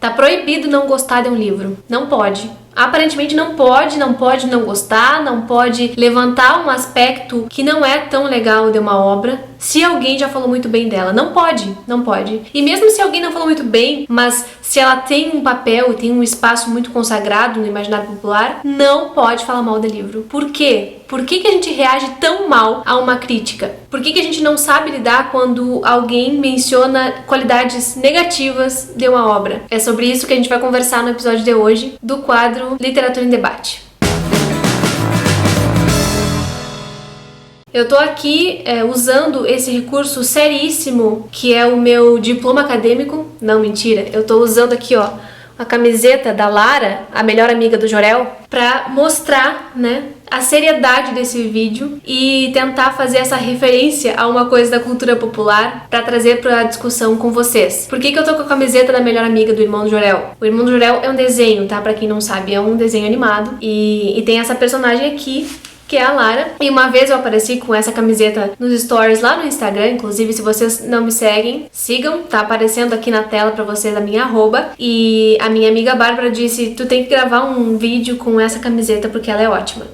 Tá proibido não gostar de um livro. Não pode. Aparentemente não pode não gostar, não pode levantar um aspecto que não é tão legal de uma obra se alguém já falou muito bem dela. Não pode. E mesmo se alguém não falou muito bem, mas se ela tem um papel, tem um espaço muito consagrado no imaginário popular, não pode falar mal do livro. Por quê? Por que a gente reage tão mal a uma crítica? Por que a gente não sabe lidar quando alguém menciona qualidades negativas de uma obra? É sobre isso que a gente vai conversar no episódio de hoje do quadro Literatura em Debate. Eu tô aqui usando esse recurso seríssimo que é o meu diploma acadêmico. Não, mentira. Eu tô usando aqui, ó, a camiseta da Lara, a melhor amiga do Jorel, pra mostrar, né, a seriedade desse vídeo e tentar fazer essa referência a uma coisa da cultura popular pra trazer pra discussão com vocês. Por que eu tô com a camiseta da melhor amiga do Irmão do Jorel? O Irmão do Jorel é um desenho, tá? Pra quem não sabe, é um desenho animado e tem essa personagem aqui, que é a Lara, e uma vez eu apareci com essa camiseta nos stories lá no Instagram, inclusive se vocês não me seguem, sigam, tá aparecendo aqui na tela pra vocês a minha arroba, e a minha amiga Bárbara disse, tu tem que gravar um vídeo com essa camiseta porque ela é ótima.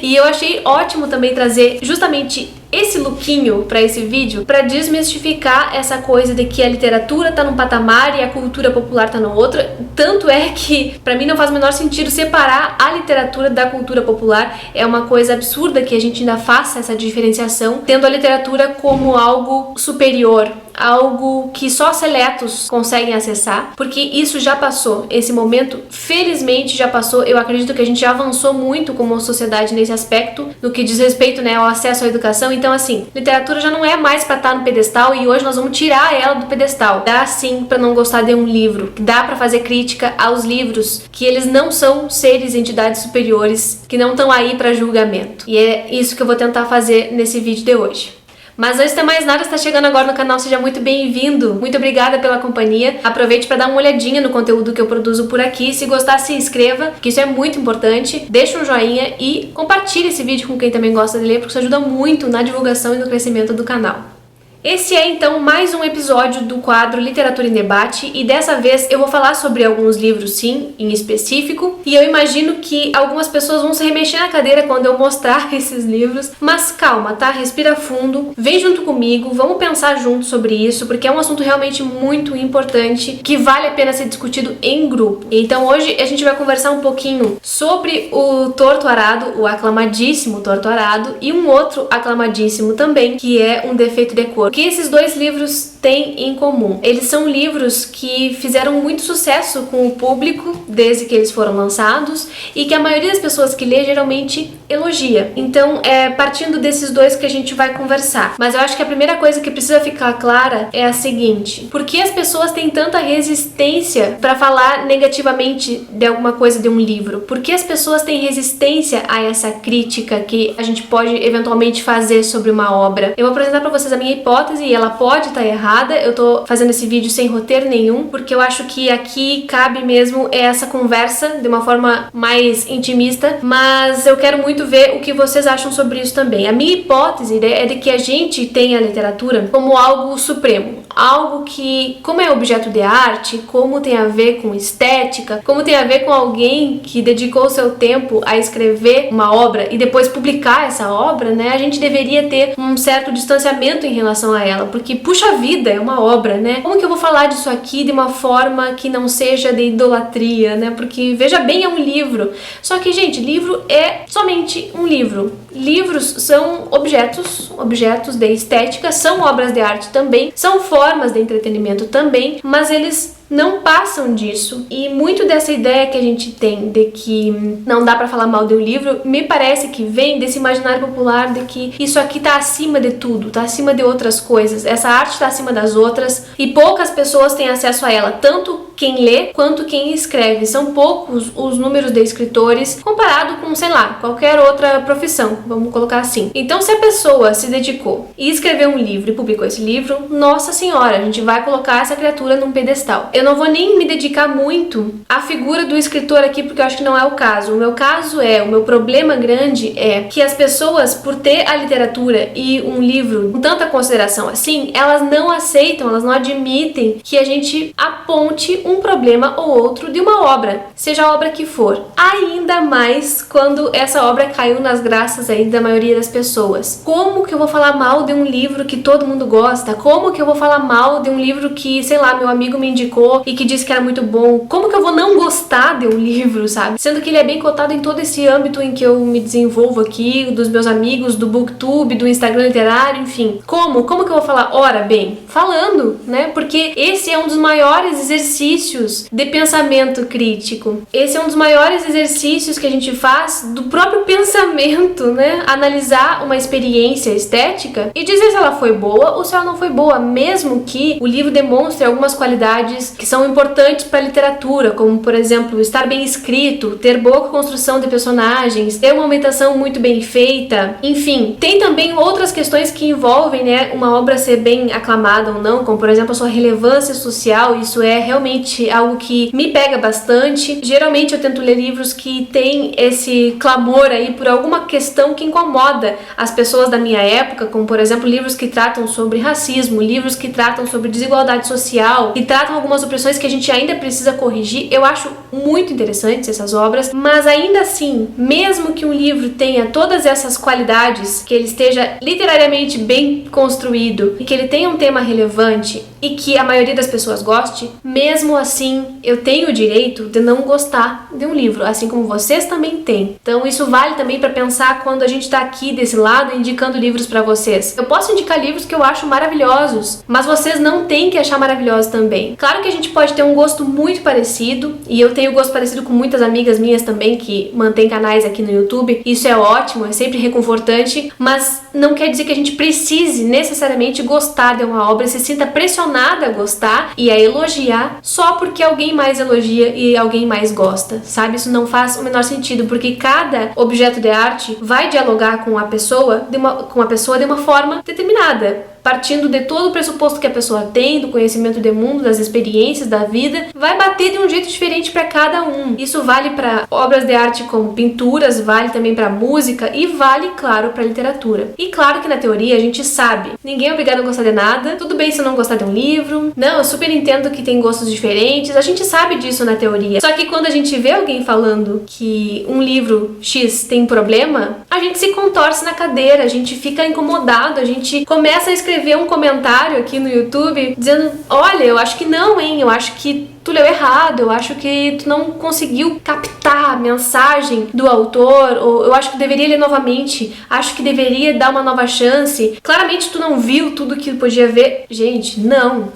E eu achei ótimo também trazer justamente esse lookinho pra esse vídeo pra desmistificar essa coisa de que a literatura tá num patamar e a cultura popular tá no outro. Tanto é que pra mim não faz o menor sentido separar a literatura da cultura popular. É uma coisa absurda que a gente ainda faça essa diferenciação, tendo a literatura como algo superior, algo que só seletos conseguem acessar, porque isso já passou, esse momento felizmente já passou. Eu acredito que a gente já avançou muito como sociedade nesse aspecto, no que diz respeito, né, ao acesso à educação. Então assim, literatura já não é mais pra estar no pedestal e hoje nós vamos tirar ela do pedestal. Dá sim pra não gostar de um livro, dá pra fazer crítica aos livros, que eles não são seres, entidades superiores, que não estão aí pra julgamento. E é isso que eu vou tentar fazer nesse vídeo de hoje. Mas antes de mais nada, se está chegando agora no canal, seja muito bem-vindo. Muito obrigada pela companhia. Aproveite para dar uma olhadinha no conteúdo que eu produzo por aqui. Se gostar, se inscreva, que isso é muito importante. Deixa um joinha e compartilhe esse vídeo com quem também gosta de ler, porque isso ajuda muito na divulgação e no crescimento do canal. Esse é então mais um episódio do quadro Literatura em Debate e dessa vez eu vou falar sobre alguns livros sim, em específico, e eu imagino que algumas pessoas vão se remexer na cadeira quando eu mostrar esses livros, mas calma, tá? Respira fundo, vem junto comigo, vamos pensar junto sobre isso, porque é um assunto realmente muito importante que vale a pena ser discutido em grupo. Então hoje a gente vai conversar um pouquinho sobre o Torto Arado, o aclamadíssimo Torto Arado, e um outro aclamadíssimo também, que é Um Defeito de Cor. O que esses dois livros têm em comum? Eles são livros que fizeram muito sucesso com o público desde que eles foram lançados e que a maioria das pessoas que lê geralmente elogia. Então é partindo desses dois que a gente vai conversar. Mas eu acho que a primeira coisa que precisa ficar clara é a seguinte: por que as pessoas têm tanta resistência para falar negativamente de alguma coisa de um livro? Por que as pessoas têm resistência a essa crítica que a gente pode eventualmente fazer sobre uma obra? Eu vou apresentar para vocês a minha hipótese e ela pode estar errada. Eu tô fazendo esse vídeo sem roteiro nenhum, porque eu acho que aqui cabe mesmo essa conversa de uma forma mais intimista, mas eu quero muito ver o que vocês acham sobre isso também. A minha hipótese é de que a gente tem a literatura como algo supremo, algo que, como é objeto de arte, como tem a ver com estética, como tem a ver com alguém que dedicou seu tempo a escrever uma obra e depois publicar essa obra, né? A gente deveria ter um certo distanciamento em relação a ela, porque puxa vida, é uma obra, né? Como que eu vou falar disso aqui de uma forma que não seja de idolatria, né? Porque veja bem, é um livro. Só que, gente, livro é somente um livro. Livros são objetos de estética, são obras de arte também, são formas de entretenimento também, mas eles não passam disso. E muito dessa ideia que a gente tem de que não dá pra falar mal de um livro, me parece que vem desse imaginário popular de que isso aqui tá acima de tudo, tá acima de outras coisas, essa arte tá acima das outras e poucas pessoas têm acesso a ela, tanto quem lê quanto quem escreve. São poucos os números de escritores comparado com, sei lá, qualquer outra profissão, vamos colocar assim. Então, se a pessoa se dedicou e escreveu um livro e publicou esse livro, nossa senhora, a gente vai colocar essa criatura num pedestal. Eu não vou nem me dedicar muito à figura do escritor aqui, porque eu acho que não é o caso. O meu caso o meu problema grande é que as pessoas, por ter a literatura e um livro com tanta consideração assim, elas não aceitam, elas não admitem que a gente aponte um problema ou outro de uma obra, seja a obra que for. Ainda mais quando essa obra caiu nas graças aí da maioria das pessoas. Como que eu vou falar mal de um livro que todo mundo gosta? Como que eu vou falar mal de um livro que, sei lá, meu amigo me indicou e que disse que era muito bom? Como que eu vou não gostar de um livro, sabe? Sendo que ele é bem cotado em todo esse âmbito em que eu me desenvolvo aqui, dos meus amigos, do BookTube, do Instagram literário, enfim. Como que eu vou falar? Ora bem, falando, né? Porque esse é um dos maiores exercícios de pensamento crítico. Esse é um dos maiores exercícios que a gente faz do próprio pensamento, né? Analisar uma experiência estética e dizer se ela foi boa ou se ela não foi boa, mesmo que o livro demonstre algumas qualidades que são importantes para a literatura, como, por exemplo, estar bem escrito, ter boa construção de personagens, ter uma ambientação muito bem feita, enfim. Tem também outras questões que envolvem, né, uma obra ser bem aclamada ou não, como, por exemplo, a sua relevância social. Isso é realmente algo que me pega bastante. Geralmente eu tento ler livros que têm esse clamor aí por alguma questão que incomoda as pessoas da minha época, como, por exemplo, livros que tratam sobre racismo, livros que tratam sobre desigualdade social, que tratam algumas opressões que a gente ainda precisa corrigir. Eu acho muito interessantes essas obras, mas ainda assim, mesmo que um livro tenha todas essas qualidades, que ele esteja literariamente bem construído e que ele tenha um tema relevante e que a maioria das pessoas goste, mesmo assim eu tenho o direito de não gostar de um livro, assim como vocês também têm. Então isso vale também para pensar quando a gente tá aqui desse lado indicando livros para vocês. Eu posso indicar livros que eu acho maravilhosos, mas vocês não têm que achar maravilhosos também. Claro que a gente pode ter um gosto muito parecido, e eu tenho gosto parecido com muitas amigas minhas também que mantêm canais aqui no YouTube. Isso é ótimo, é sempre reconfortante, mas não quer dizer que a gente precise necessariamente gostar de uma obra, se sinta pressionada a gostar e a elogiar só porque alguém mais elogia e alguém mais gosta, sabe? Isso não faz o menor sentido, porque cada objeto de arte vai dialogar com a pessoa de uma forma determinada, partindo de todo o pressuposto que a pessoa tem, do conhecimento do mundo, das experiências, da vida, vai bater de um jeito diferente para cada um. Isso vale para obras de arte como pinturas, vale também para música e vale, claro, para literatura. E claro que na teoria a gente sabe, ninguém é obrigado a gostar de nada, tudo bem se não gostar de um livro, não, eu super entendo que tem gostos diferentes, a gente sabe disso na teoria. Só que quando a gente vê alguém falando que um livro X tem problema, a gente se contorce na cadeira, a gente fica incomodado, a gente começa a escrever um comentário aqui no YouTube dizendo: olha, eu acho que não, hein, eu acho que tu leu errado, eu acho que tu não conseguiu captar a mensagem do autor, ou eu acho que deveria ler novamente, acho que deveria dar uma nova chance, claramente tu não viu tudo que podia ver. Gente, não,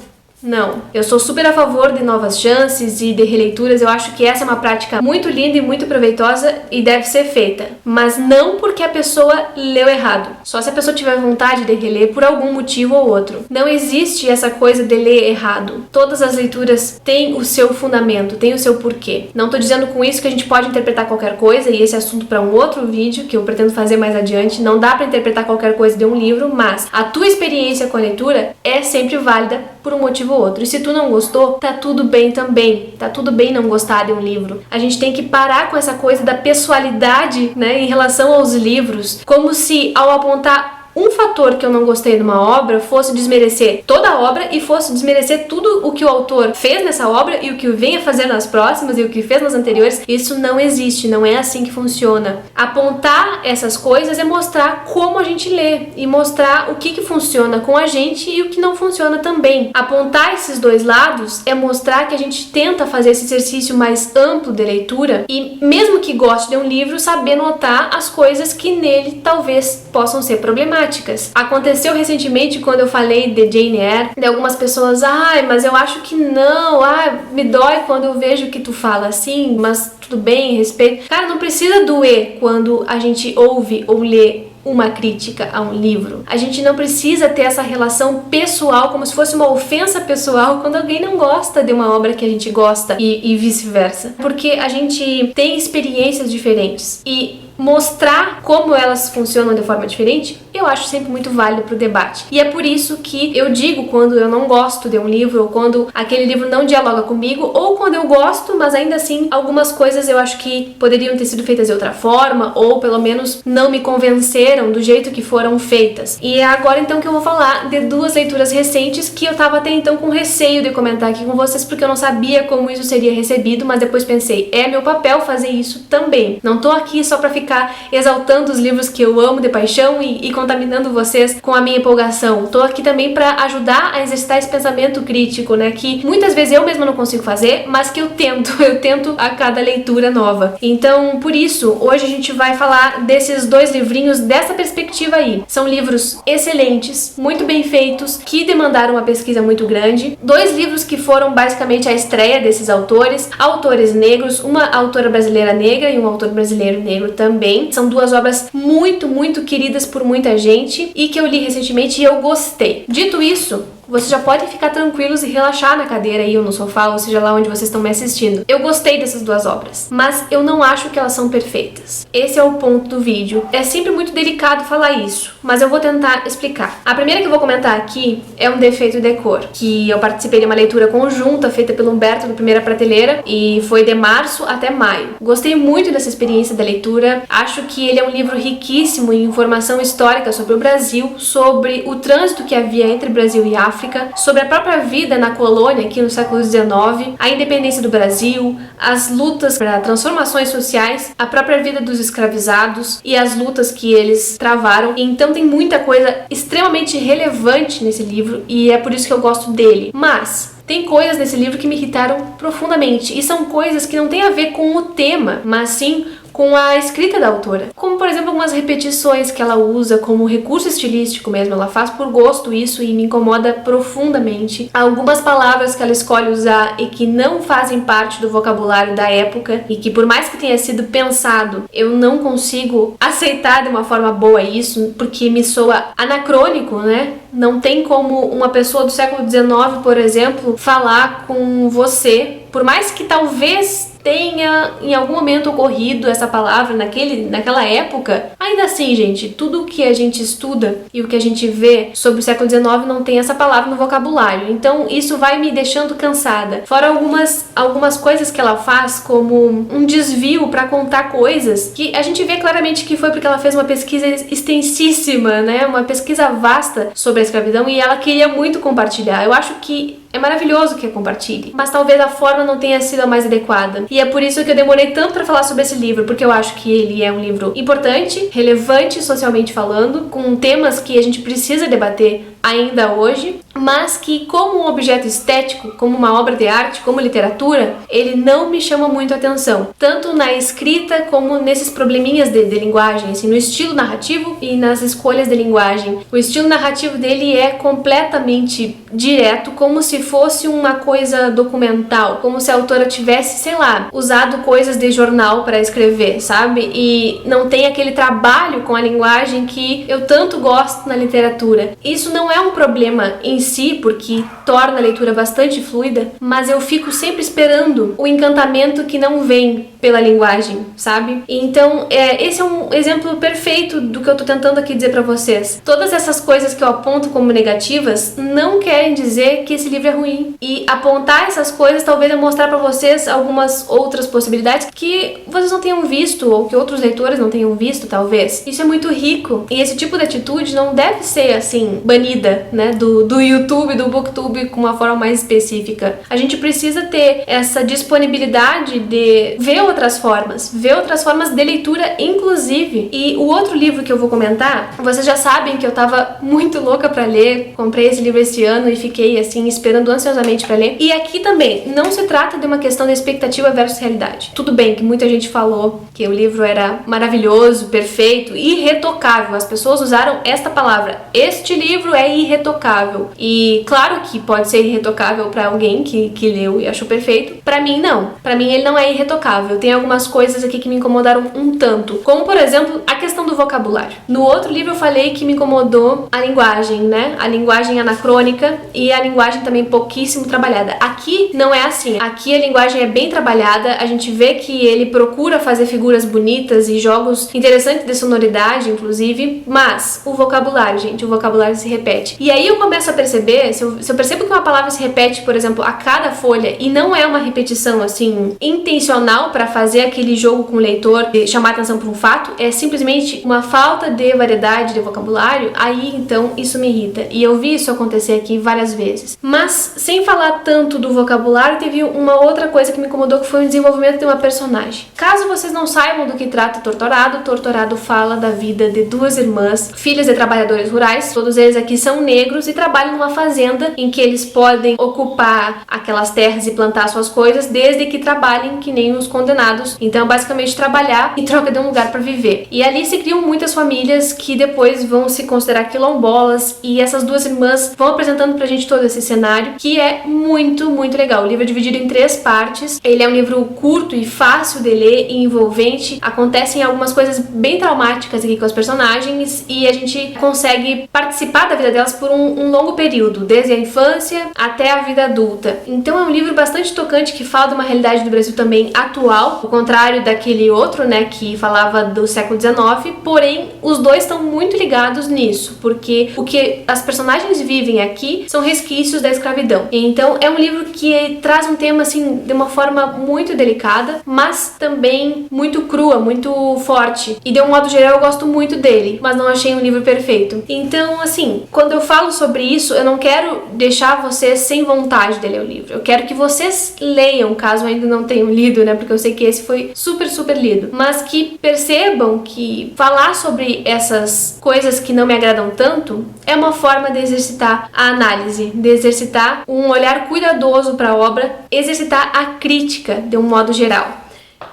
eu sou super a favor de novas chances e de releituras. Eu acho que essa é uma prática muito linda e muito proveitosa e deve ser feita, mas não porque a pessoa leu errado, só se a pessoa tiver vontade de reler por algum motivo ou outro. Não existe essa coisa de ler errado. Todas as leituras têm o seu fundamento, têm o seu porquê. Não tô dizendo com isso que a gente pode interpretar qualquer coisa, e esse assunto para um outro vídeo que eu pretendo fazer mais adiante. Não dá para interpretar qualquer coisa de um livro, mas a tua experiência com a leitura é sempre válida por um motivo ou outro. E se tu não gostou, tá tudo bem também. Tá tudo bem não gostar de um livro. A gente tem que parar com essa coisa da pessoalidade, né, em relação aos livros, como se ao apontar um fator que eu não gostei de uma obra fosse desmerecer toda a obra e fosse desmerecer tudo o que o autor fez nessa obra e o que vem a fazer nas próximas e o que fez nas anteriores. Isso não existe, não é assim que funciona. Apontar essas coisas é mostrar como a gente lê e mostrar o que funciona com a gente e o que não funciona também. Apontar esses dois lados é mostrar que a gente tenta fazer esse exercício mais amplo de leitura e, mesmo que goste de um livro, saber notar as coisas que nele talvez possam ser problemáticas. Aconteceu recentemente quando eu falei de Jane Eyre, de algumas pessoas: ai, mas eu acho que não, me dói quando eu vejo que tu fala assim, mas tudo bem, respeito. Cara, não precisa doer quando a gente ouve ou lê uma crítica a um livro. A gente não precisa ter essa relação pessoal, como se fosse uma ofensa pessoal quando alguém não gosta de uma obra que a gente gosta e vice-versa. Porque a gente tem experiências diferentes e mostrar como elas funcionam de forma diferente, eu eu acho sempre muito válido para o debate. E é por isso que eu digo quando eu não gosto de um livro, ou quando aquele livro não dialoga comigo, ou quando eu gosto, mas ainda assim algumas coisas eu acho que poderiam ter sido feitas de outra forma, ou pelo menos não me convenceram do jeito que foram feitas. E é agora então que eu vou falar de duas leituras recentes que eu tava até então com receio de comentar aqui com vocês, porque eu não sabia como isso seria recebido, mas depois pensei, é meu papel fazer isso também. Não tô aqui só pra ficar exaltando os livros que eu amo de paixão e contaminando vocês com a minha empolgação. Tô aqui também pra ajudar a exercitar esse pensamento crítico, né, que muitas vezes eu mesma não consigo fazer, mas que eu tento a cada leitura nova. Então, por isso, hoje a gente vai falar desses dois livrinhos dessa perspectiva aí. São livros excelentes, muito bem feitos, que demandaram uma pesquisa muito grande. Dois livros que foram basicamente a estreia desses autores negros, uma autora brasileira negra e um autor brasileiro negro também. São duas obras muito queridas por muita gente e que eu li recentemente e eu gostei. Dito isso, vocês já podem ficar tranquilos e relaxar na cadeira aí ou no sofá, ou seja lá onde vocês estão me assistindo. Eu gostei dessas duas obras, mas eu não acho que elas são perfeitas. Esse é o ponto do vídeo. É sempre muito delicado falar isso, mas eu vou tentar explicar. A primeira que eu vou comentar aqui é um defeito de cor, que eu participei de uma leitura conjunta feita pelo Humberto do Primeira Prateleira e foi de março até maio. Gostei muito dessa experiência da leitura. Acho que ele é um livro riquíssimo em informação histórica sobre o Brasil, sobre o trânsito que havia entre Brasil e África, sobre a própria vida na colônia aqui no século XIX, a independência do Brasil, as lutas para transformações sociais, a própria vida dos escravizados e as lutas que eles travaram. Então tem muita coisa extremamente relevante nesse livro e é por isso que eu gosto dele. Mas tem coisas nesse livro que me irritaram profundamente e são coisas que não têm a ver com o tema, mas sim com a escrita da autora. Como, por exemplo, algumas repetições que ela usa como recurso estilístico mesmo. Ela faz por gosto isso e me incomoda profundamente. Algumas palavras que ela escolhe usar e que não fazem parte do vocabulário da época e que, por mais que tenha sido pensado, eu não consigo aceitar de uma forma boa isso, porque me soa anacrônico, né? Não tem como uma pessoa do século XIX, por exemplo, falar com você, por mais que talvez tenha em algum momento ocorrido essa palavra naquela época. Ainda assim, gente, tudo o que a gente estuda e o que a gente vê sobre o século XIX não tem essa palavra no vocabulário. Então isso vai me deixando cansada. Fora algumas coisas que ela faz, como um desvio para contar coisas que a gente vê claramente que foi porque ela fez uma pesquisa extensíssima, né? Uma pesquisa vasta sobre a escravidão e ela queria muito compartilhar. Eu acho que é maravilhoso que a compartilhe, mas talvez a forma não tenha sido a mais adequada. E é por isso que eu demorei tanto para falar sobre esse livro, porque eu acho que ele é um livro importante, relevante socialmente falando, com temas que a gente precisa debater ainda hoje, mas que como um objeto estético, como uma obra de arte, como literatura, ele não me chama muito a atenção, tanto na escrita como nesses probleminhas de linguagem, assim, no estilo narrativo e nas escolhas de linguagem. O estilo narrativo dele é completamente direto, como se fosse uma coisa documental, como se a autora tivesse, sei lá, usado coisas de jornal para escrever, sabe? E não tem aquele trabalho com a linguagem que eu tanto gosto na literatura. Isso não é um problema em si, porque torna a leitura bastante fluida, mas eu fico sempre esperando o encantamento que não vem pela linguagem, sabe? Então, esse é um exemplo perfeito do que eu tô tentando aqui dizer pra vocês. Todas essas coisas que eu aponto como negativas não querem dizer que esse livro é ruim. E apontar essas coisas talvez é mostrar pra vocês algumas outras possibilidades que vocês não tenham visto, ou que outros leitores não tenham visto, talvez. Isso é muito rico. E esse tipo de atitude não deve ser, assim, banida, né, do YouTube, do Booktube, com uma forma mais específica. A gente precisa ter essa disponibilidade de ver outras formas de leitura, inclusive. E o outro livro que eu vou comentar, vocês já sabem que eu tava muito louca pra ler, comprei esse livro esse ano e fiquei, assim, esperando ansiosamente pra ler. E aqui também, não se trata de uma questão de expectativa versus realidade. Tudo bem que muita gente falou que o livro era maravilhoso, perfeito, irretocável. As pessoas usaram esta palavra. Este livro é irretocável. E claro que pode ser irretocável pra alguém que leu e achou perfeito. Pra mim, não. Pra mim, ele não é irretocável. Tem algumas coisas aqui que me incomodaram um tanto. Como, por exemplo, a questão do vocabulário. No outro livro eu falei que me incomodou a linguagem, né? A linguagem anacrônica e a linguagem também pouquíssimo trabalhada. Aqui não é assim. Aqui a linguagem é bem trabalhada, a gente vê que ele procura fazer figuras bonitas e jogos interessantes de sonoridade, inclusive, mas o vocabulário, gente, o vocabulário se repete. E aí eu começo a perceber, se eu percebo que uma palavra se repete, por exemplo, a cada folha, e não é uma repetição, assim, intencional para fazer aquele jogo com o leitor, de chamar atenção para um fato, é simplesmente uma falta de variedade de vocabulário, aí então isso me irrita. E eu vi isso acontecer aqui várias vezes. Mas, sem falar tanto do vocabulário, teve uma outra coisa que me incomodou, que foi o desenvolvimento de uma personagem. Caso vocês não saibam do que trata Torturado, Torturado fala da vida de duas irmãs, filhas de trabalhadores rurais. Todos eles aqui são negros e trabalham numa fazenda em que eles podem ocupar aquelas terras e plantar suas coisas, desde que trabalhem que nem os condenados. Então, basicamente, trabalhar em troca de um lugar para viver. E ali se criam muitas famílias que depois vão se considerar quilombolas, e essas duas irmãs vão apresentando pra gente todo esse cenário, que é muito, muito legal. O livro é dividido em 3 partes. Ele é um livro curto e fácil de ler e envolvente. Acontecem algumas coisas bem traumáticas aqui com as personagens e a gente consegue participar da vida delas por um longo período, desde a infância até a vida adulta. Então é um livro bastante tocante, que fala de uma realidade do Brasil também atual, ao contrário daquele outro, né, que falava do século XIX, porém os dois estão muito ligados nisso, porque o que as personagens vivem aqui são resquícios da escravidão. Então é um livro que traz um tema assim de uma forma muito delicada, mas também muito crua, muito forte. E de um modo geral eu gosto muito dele, mas não achei um livro perfeito. Então, assim, quando eu falo sobre isso, eu não quero deixar vocês sem vontade de ler o livro. Eu quero que vocês leiam, caso ainda não tenham lido, né? Porque eu sei que esse foi super, super lido. Mas que percebam que falar sobre essas coisas que não me agradam tanto é uma forma de exercitar a análise, de exercitar um olhar cuidadoso para a obra, exercitar a crítica de um modo geral.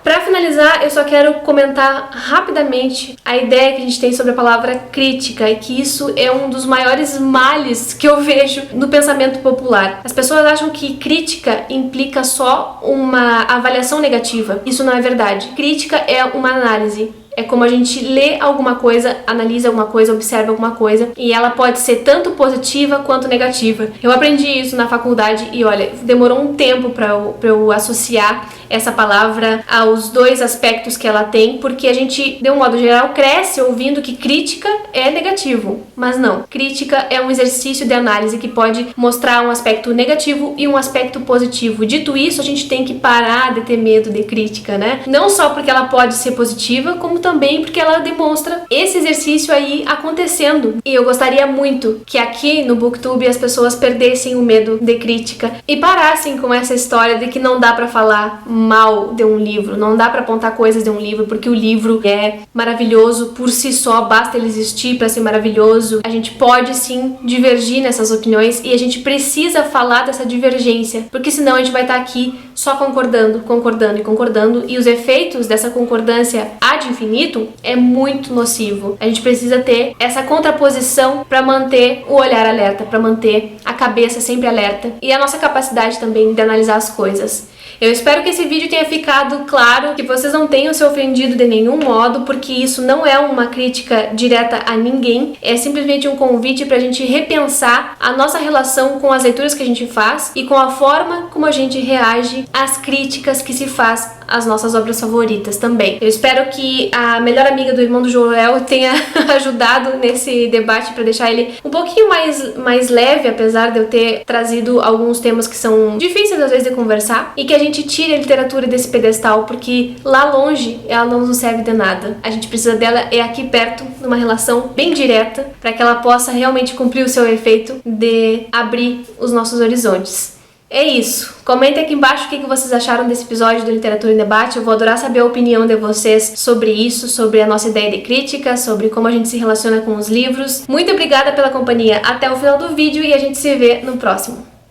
Para finalizar, eu só quero comentar rapidamente a ideia que a gente tem sobre a palavra crítica, e que isso é um dos maiores males que eu vejo no pensamento popular. As pessoas acham que crítica implica só uma avaliação negativa. Isso não é verdade. Crítica é uma análise. É como a gente lê alguma coisa, analisa alguma coisa, observa alguma coisa, e ela pode ser tanto positiva quanto negativa. Eu aprendi isso na faculdade e olha, demorou um tempo para eu associar essa palavra aos 2 aspectos que ela tem, porque a gente, de um modo geral, cresce ouvindo que crítica é negativo, mas não. Crítica é um exercício de análise que pode mostrar um aspecto negativo e um aspecto positivo. Dito isso, a gente tem que parar de ter medo de crítica, né? Não só porque ela pode ser positiva, como também porque ela demonstra esse exercício aí acontecendo. E eu gostaria muito que aqui no BookTube as pessoas perdessem o medo de crítica e parassem com essa história de que não dá pra falar mal de um livro, não dá pra apontar coisas de um livro, porque o livro é maravilhoso por si só, basta ele existir pra ser maravilhoso. A gente pode sim divergir nessas opiniões e a gente precisa falar dessa divergência, porque senão a gente vai estar aqui só concordando, concordando e concordando, e os efeitos dessa concordância ad infinitum é muito nocivo. A gente precisa ter essa contraposição para manter o olhar alerta, para manter a cabeça sempre alerta e a nossa capacidade também de analisar as coisas. Eu espero que esse vídeo tenha ficado claro, que vocês não tenham se ofendido de nenhum modo, porque isso não é uma crítica direta a ninguém, é simplesmente um convite para a gente repensar a nossa relação com as leituras que a gente faz e com a forma como a gente reage às críticas que se faz às nossas obras favoritas também. Eu espero que a melhor amiga do irmão do Joel tenha ajudado nesse debate para deixar ele um pouquinho mais leve, apesar de eu ter trazido alguns temas que são difíceis às vezes de conversar, e que a gente tire a literatura desse pedestal, porque lá longe ela não nos serve de nada. A gente precisa dela aqui perto, numa relação bem direta, para que ela possa realmente cumprir o seu efeito de abrir os nossos horizontes. É isso. Comentem aqui embaixo o que vocês acharam desse episódio do Literatura em Debate. Eu vou adorar saber a opinião de vocês sobre isso, sobre a nossa ideia de crítica, sobre como a gente se relaciona com os livros. Muito obrigada pela companhia até o final do vídeo e a gente se vê no próximo.